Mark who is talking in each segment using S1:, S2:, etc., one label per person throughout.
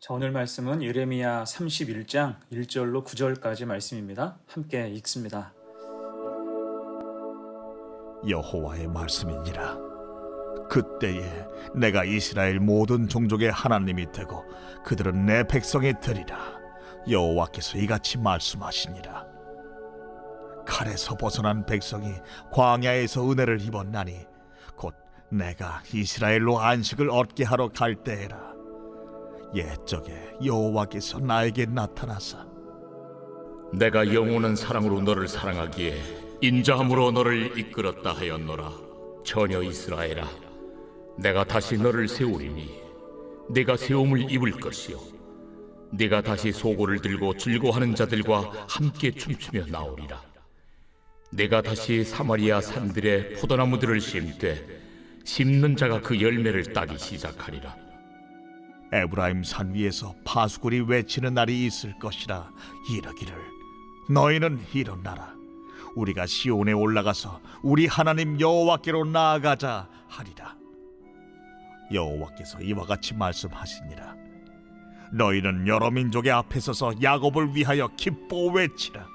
S1: 자, 오늘 말씀은 예레미야 31장 1절로 9절까지 말씀입니다. 함께 읽습니다.
S2: 여호와의 말씀이니라. 그때에 내가 이스라엘 모든 종족의 하나님이 되고 그들은 내 백성이 되리라. 여호와께서 이같이 말씀하시니라. 칼에서 벗어난 백성이 광야에서 은혜를 입었나니 곧 내가 이스라엘로 안식을 얻게 하러 갈 때에라. 옛적에 여호와께서 나에게 나타나사
S3: 내가 영원한 사랑으로 너를 사랑하기에 인자함으로 너를 이끌었다 하였노라. 처녀 이스라엘아, 내가 다시 너를 세우리니 네가 세움을 입을 것이요 네가 다시 소고를 들고 즐거워하는 자들과 함께 춤추며 나오리라. 내가 다시 사마리아 산들에 포도나무들을 심되 심는 자가 그 열매를 따기 시작하리라.
S2: 에브라임 산 위에서 파수꾼이 외치는 날이 있을 것이라. 이르기를 너희는 일어나라. 우리가 시온에 올라가서 우리 하나님 여호와께로 나아가자 하리라. 여호와께서 이와 같이 말씀하시니라. 너희는 여러 민족의 앞에 서서 야곱을 위하여 기뻐 외치라.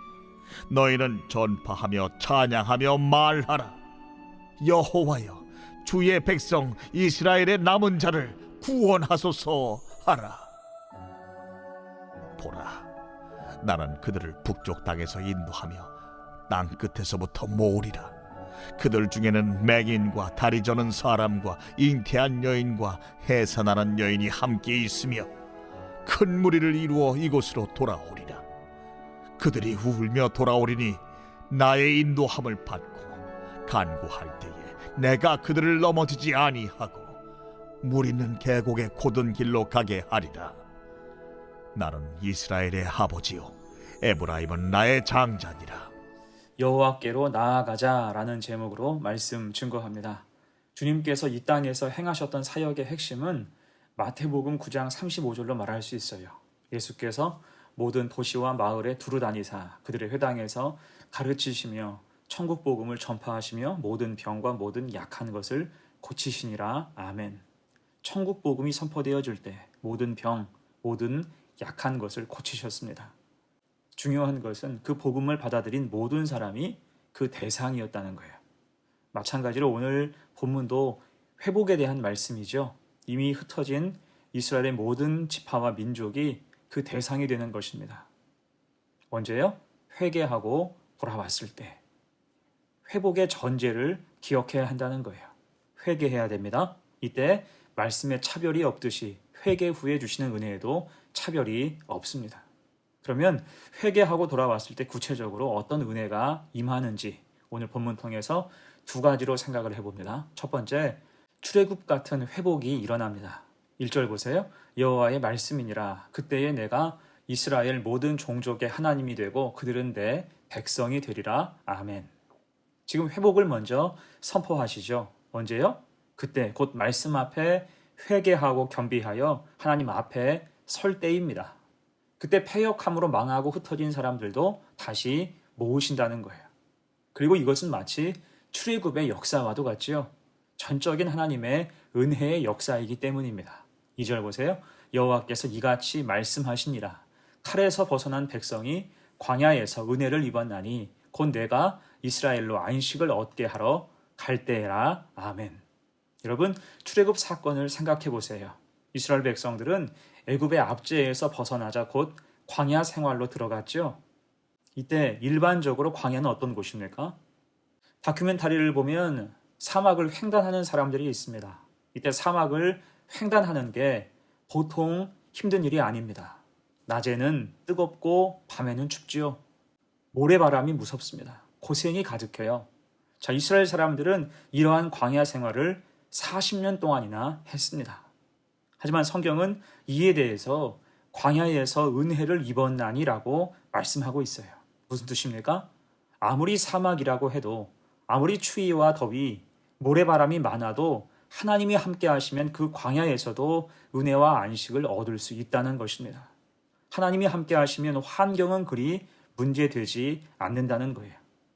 S2: 너희는 전파하며 찬양하며 말하라. 여호와여, 주의 백성 이스라엘의 남은 자를 구원하소서 하라. 보라, 나는 그들을 북쪽 땅에서 인도하며 땅 끝에서부터 모으리라. 그들 중에는 맹인과 다리 저는 사람과 잉태한 여인과 해산하는 여인이 함께 있으며 큰 무리를 이루어 이곳으로 돌아오리라. 그들이 울며 돌아오리니 나의 인도함을 받고 간구할 때에 내가 그들을 넘어지지 아니하고 무리는 계곡의 곧은 길로 가게 하리라. 나는 이스라엘의 아버지요 에브라임은 나의 장자니라.
S1: 여호와께로 나아가자라는 제목으로 말씀 증거합니다. 주님께서 이 땅에서 행하셨던 사역의 핵심은 마태복음 9장 35절로 말할 수 있어요. 예수께서 모든 도시와 마을에 두루 다니사 그들의 회당에서 가르치시며 천국 복음을 전파하시며 모든 병과 모든 약한 것을 고치시니라. 아멘. 천국 복음이 선포되어질 때 모든 병, 모든 약한 것을 고치셨습니다. 중요한 것은 그 복음을 받아들인 모든 사람이 그 대상이었다는 거예요. 마찬가지로 오늘 본문도 회복에 대한 말씀이죠. 이미 흩어진 이스라엘의 모든 지파와 민족이 그 대상이 되는 것입니다. 언제요? 회개하고 돌아왔을 때. 회복의 전제를 기억해야 한다는 거예요. 회개해야 됩니다. 이때 말씀에 차별이 없듯이 회개 후에 주시는 은혜에도 차별이 없습니다. 그러면 회개하고 돌아왔을 때 구체적으로 어떤 은혜가 임하는지 오늘 본문 통해서 두 가지로 생각을 해봅니다. 첫 번째, 출애굽 같은 회복이 일어납니다. 1절 보세요. 여호와의 말씀이니라. 그때에 내가 이스라엘 모든 종족의 하나님이 되고 그들은 내 백성이 되리라. 아멘. 지금 회복을 먼저 선포하시죠. 언제요? 그때 곧 말씀 앞에 회개하고 겸비하여 하나님 앞에 설 때입니다. 그때 패역함으로 망하고 흩어진 사람들도 다시 모으신다는 거예요. 그리고 이것은 마치 출애굽의 역사와도 같지요. 전적인 하나님의 은혜의 역사이기 때문입니다. 2절 보세요. 여호와께서 이같이 말씀하시니라. 칼에서 벗어난 백성이 광야에서 은혜를 입었나니 곧 내가 이스라엘로 안식을 얻게 하러 갈 때라. 아멘. 여러분, 출애굽 사건을 생각해 보세요. 이스라엘 백성들은 애굽의 압제에서 벗어나자 곧 광야 생활로 들어갔죠. 이때 일반적으로 광야는 어떤 곳입니까? 다큐멘터리를 보면 사막을 횡단하는 사람들이 있습니다. 이때 사막을 횡단하는 게 보통 힘든 일이 아닙니다. 낮에는 뜨겁고 밤에는 춥지요. 모래바람이 무섭습니다. 고생이 가득해요. 자, 이스라엘 사람들은 이러한 광야 생활을 40년 동안이나 했습니다. 하지만 성경은 이에 대해서 광야에서 은혜를 입었나니라고 말씀하고 있어요. 무슨 뜻입니까? 아무리 사막이라고 해도 아무리 추위와 더위, 모래바람이 많아도 하나님이 함께 하시면 그 광야에서도 은혜와 안식을 얻을 수 있다는 것입니다. 하나님이 함께 하시면 환경은 그리 문제되지 않는다는 거예요.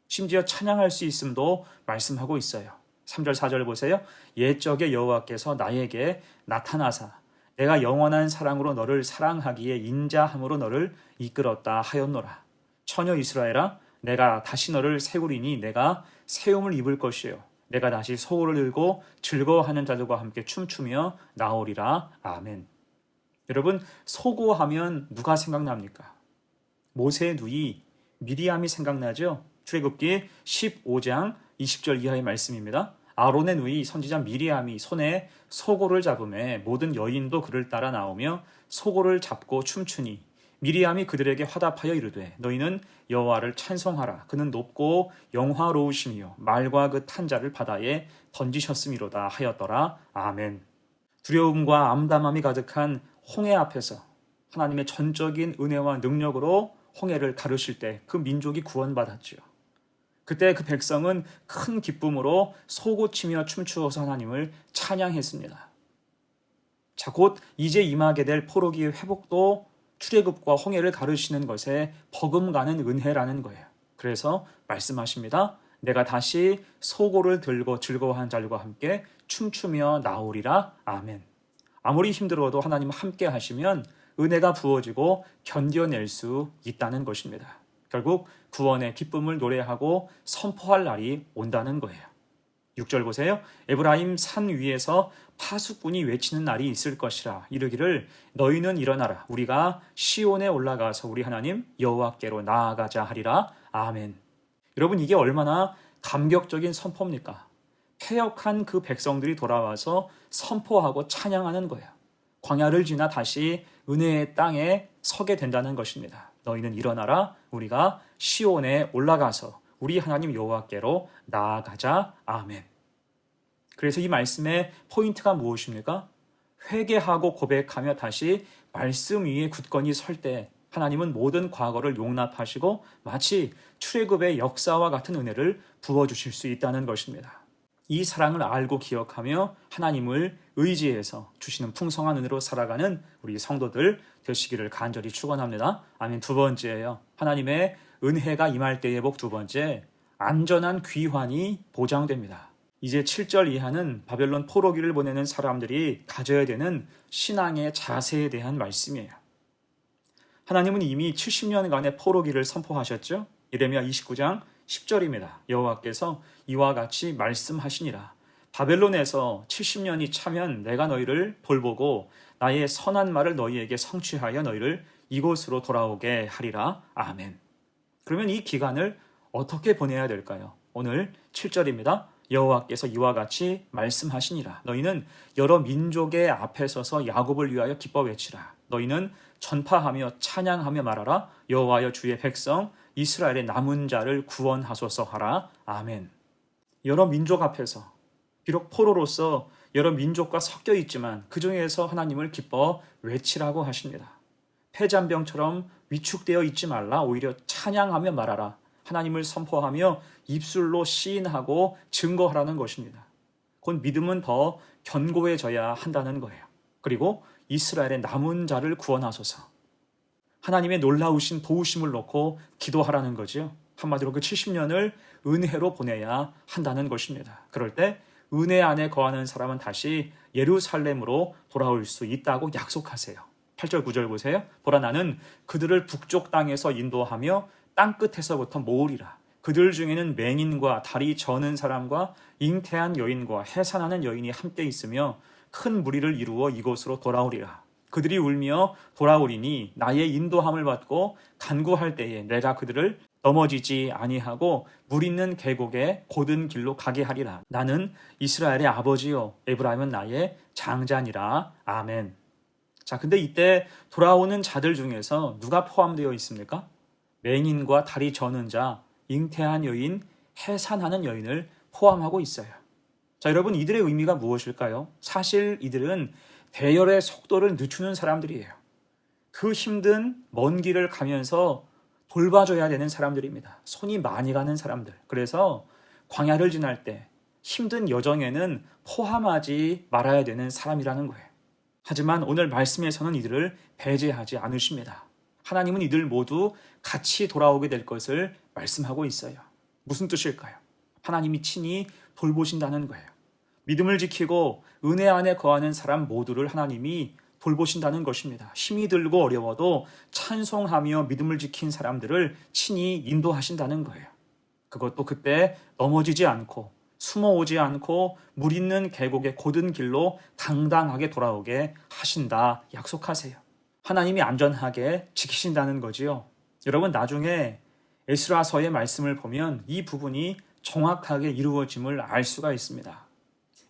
S1: 심지어 찬양할 수 있음도 말씀하고 있어요. 3절 4절 보세요. 옛적에 여호와께서 나에게 나타나사 내가 영원한 사랑으로 너를 사랑하기에 인자함으로 너를 이끌었다 하였노라. 처녀 이스라엘아, 내가 다시 너를 세우리니 내가 세움을 입을 것이요 내가 다시 소울을 들고 즐거워하는 자들과 함께 춤추며 나오리라. 아멘. 여러분, 소고하면 누가 생각납니까? 모세의 누이 미리암이 생각나죠? 출애굽기 15장 20절 이하의 말씀입니다. 아론의 누이 선지자 미리암이 손에 소고를 잡음에 모든 여인도 그를 따라 나오며 소고를 잡고 춤추니 미리암이 그들에게 화답하여 이르되 너희는 여호와를 찬송하라. 그는 높고 영화로우시며 말과 그 탄자를 바다에 던지셨음이로다 하였더라. 아멘. 두려움과 암담함이 가득한 홍해 앞에서 하나님의 전적인 은혜와 능력으로 홍해를 가르실 때 그 민족이 구원받았지요. 그때 그 백성은 큰 기쁨으로 소고치며 춤추어서 하나님을 찬양했습니다. 자, 곧 이제 임하게 될 포로기의 회복도 출애굽과 홍해를 가르치는 것에 버금가는 은혜라는 거예요. 그래서 말씀하십니다. 내가 다시 소고를 들고 즐거워하는 자들과 함께 춤추며 나오리라. 아멘. 아무리 힘들어도 하나님 함께 하시면 은혜가 부어지고 견뎌낼 수 있다는 것입니다. 결국 구원의 기쁨을 노래하고 선포할 날이 온다는 거예요. 6절 보세요. 에브라임 산 위에서 파수꾼이 외치는 날이 있을 것이라. 이르기를 너희는 일어나라. 우리가 시온에 올라가서 우리 하나님 여호와께로 나아가자 하리라. 아멘. 여러분, 이게 얼마나 감격적인 선포입니까? 패역한 그 백성들이 돌아와서 선포하고 찬양하는 거예요. 광야를 지나 다시 은혜의 땅에 서게 된다는 것입니다. 너희는 일어나라. 우리가 시온에 올라가서 우리 하나님 여호와께로 나아가자. 아멘. 그래서 이 말씀의 포인트가 무엇입니까? 회개하고 고백하며 다시 말씀 위에 굳건히 설 때 하나님은 모든 과거를 용납하시고 마치 출애굽의 역사와 같은 은혜를 부어주실 수 있다는 것입니다. 이 사랑을 알고 기억하며 하나님을 의지해서 주시는 풍성한 은혜로 살아가는 우리 성도들 되시기를 간절히 축원합니다. 아멘. 두 번째예요. 하나님의 은혜가 임할 때의 복. 두 번째, 안전한 귀환이 보장됩니다. 이제 7절 이하는 바벨론 포로기를 보내는 사람들이 가져야 되는 신앙의 자세에 대한 말씀이에요. 하나님은 이미 70년간의 포로기를 선포하셨죠. 예레미야 29장 10절입니다. 여호와께서 이와 같이 말씀하시니라. 바벨론에서 70년이 차면 내가 너희를 돌보고 나의 선한 말을 너희에게 성취하여 너희를 이곳으로 돌아오게 하리라. 아멘. 그러면 이 기간을 어떻게 보내야 될까요? 오늘 7절입니다. 여호와께서 이와 같이 말씀하시니라. 너희는 여러 민족의 앞에 서서 야곱을 위하여 기뻐 외치라. 너희는 전파하며 찬양하며 말하라. 여호와여 주의 백성 이스라엘의 남은 자를 구원하소서 하라. 아멘. 여러 민족 앞에서 비록 포로로서 여러 민족과 섞여 있지만 그 중에서 하나님을 기뻐 외치라고 하십니다. 폐잔병처럼 위축되어 있지 말라. 오히려 찬양하며 말하라. 하나님을 선포하며 입술로 시인하고 증거하라는 것입니다. 곧 믿음은 더 견고해져야 한다는 거예요. 그리고 이스라엘의 남은 자를 구원하소서. 하나님의 놀라우신 도우심을 놓고 기도하라는 거죠. 한마디로 그 70년을 은혜로 보내야 한다는 것입니다. 그럴 때 은혜 안에 거하는 사람은 다시 예루살렘으로 돌아올 수 있다고 약속하세요. 8절 9절 보세요. 보라 나는 그들을 북쪽 땅에서 인도하며 땅끝에서부터 모으리라. 그들 중에는 맹인과 다리 저는 사람과 잉태한 여인과 해산하는 여인이 함께 있으며 큰 무리를 이루어 이곳으로 돌아오리라. 그들이 울며 돌아오리니 나의 인도함을 받고 간구할 때에 내가 그들을 넘어지지 아니하고 물 있는 계곡에 곧은 길로 가게 하리라. 나는 이스라엘의 아버지요 에브라임은 나의 장자니라. 아멘. 자, 근데 이때 돌아오는 자들 중에서 누가 포함되어 있습니까? 맹인과 다리 저는 자, 잉태한 여인, 해산하는 여인을 포함하고 있어요. 자, 여러분, 이들의 의미가 무엇일까요? 사실 이들은 대열의 속도를 늦추는 사람들이에요. 그 힘든 먼 길을 가면서 돌봐줘야 되는 사람들입니다. 손이 많이 가는 사람들. 그래서 광야를 지날 때 힘든 여정에는 포함하지 말아야 되는 사람이라는 거예요. 하지만 오늘 말씀에서는 이들을 배제하지 않으십니다. 하나님은 이들 모두 같이 돌아오게 될 것을 말씀하고 있어요. 무슨 뜻일까요? 하나님이 친히 돌보신다는 거예요. 믿음을 지키고 은혜 안에 거하는 사람 모두를 하나님이 돌보신다는 것입니다. 힘이 들고 어려워도 찬송하며 믿음을 지킨 사람들을 친히 인도하신다는 거예요. 그것도 그때 넘어지지 않고 숨어오지 않고 물 있는 계곡의 곧은 길로 당당하게 돌아오게 하신다 약속하세요. 하나님이 안전하게 지키신다는 거지요. 여러분, 나중에 에스라서의 말씀을 보면 이 부분이 정확하게 이루어짐을 알 수가 있습니다.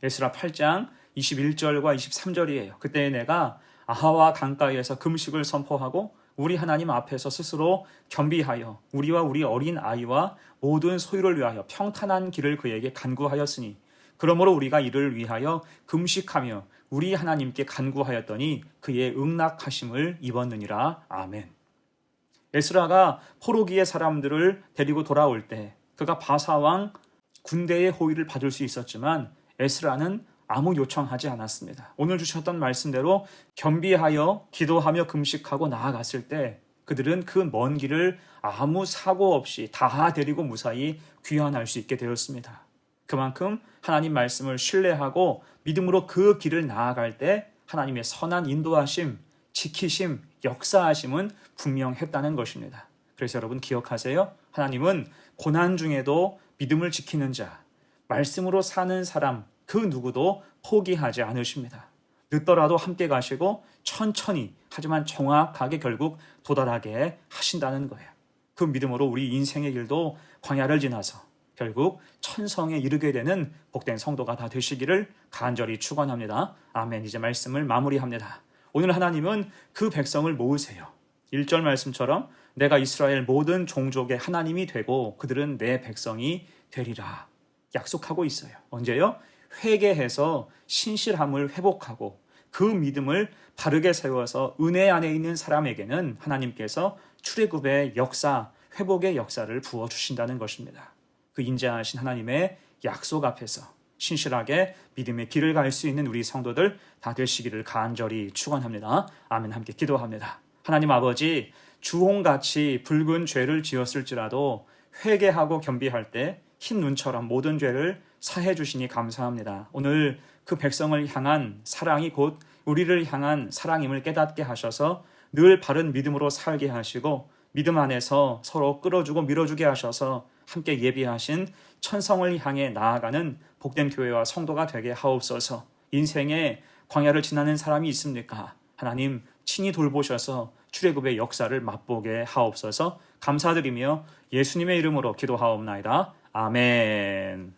S1: 에스라 8장 21절과 23절이에요. 그때 내가 아하와 강가에서 금식을 선포하고 우리 하나님 앞에서 스스로 겸비하여 우리와 우리 어린 아이와 모든 소유를 위하여 평탄한 길을 그에게 간구하였으니 그러므로 우리가 이를 위하여 금식하며 우리 하나님께 간구하였더니 그의 응낙하심을 입었느니라. 아멘. 에스라가 포로기의 사람들을 데리고 돌아올 때 그가 바사왕 군대의 호의를 받을 수 있었지만 에스라는 아무 요청하지 않았습니다. 오늘 주셨던 말씀대로 겸비하여 기도하며 금식하고 나아갔을 때 그들은 그 먼 길을 아무 사고 없이 다 데리고 무사히 귀환할 수 있게 되었습니다. 그만큼 하나님 말씀을 신뢰하고 믿음으로 그 길을 나아갈 때 하나님의 선한 인도하심, 지키심, 역사하심은 분명했다는 것입니다. 그래서 여러분 기억하세요. 하나님은 고난 중에도 믿음을 지키는 자, 말씀으로 사는 사람 그 누구도 포기하지 않으십니다. 늦더라도 함께 가시고 천천히 하지만 정확하게 결국 도달하게 하신다는 거예요. 그 믿음으로 우리 인생의 길도 광야를 지나서 결국 천성에 이르게 되는 복된 성도가 다 되시기를 간절히 축원합니다. 아멘. 이제 말씀을 마무리합니다. 오늘 하나님은 그 백성을 모으세요. 1절 말씀처럼 내가 이스라엘 모든 종족의 하나님이 되고 그들은 내 백성이 되리라 약속하고 있어요. 언제요? 회개해서 신실함을 회복하고 그 믿음을 바르게 세워서 은혜 안에 있는 사람에게는 하나님께서 출애굽의 역사, 회복의 역사를 부어주신다는 것입니다. 그 인자하신 하나님의 약속 앞에서 신실하게 믿음의 길을 갈 수 있는 우리 성도들 다 되시기를 간절히 축원합니다. 아멘. 함께 기도합니다. 하나님 아버지, 주홍같이 붉은 죄를 지었을지라도 회개하고 겸비할 때 흰 눈처럼 모든 죄를 사해 주시니 감사합니다. 오늘 그 백성을 향한 사랑이 곧 우리를 향한 사랑임을 깨닫게 하셔서 늘 바른 믿음으로 살게 하시고 믿음 안에서 서로 끌어주고 밀어주게 하셔서 함께 예비하신 천성을 향해 나아가는 복된 교회와 성도가 되게 하옵소서. 인생의 광야를 지나는 사람이 있습니까? 하나님 친히 돌보셔서 출애굽의 역사를 맛보게 하옵소서. 감사드리며 예수님의 이름으로 기도하옵나이다. 아멘.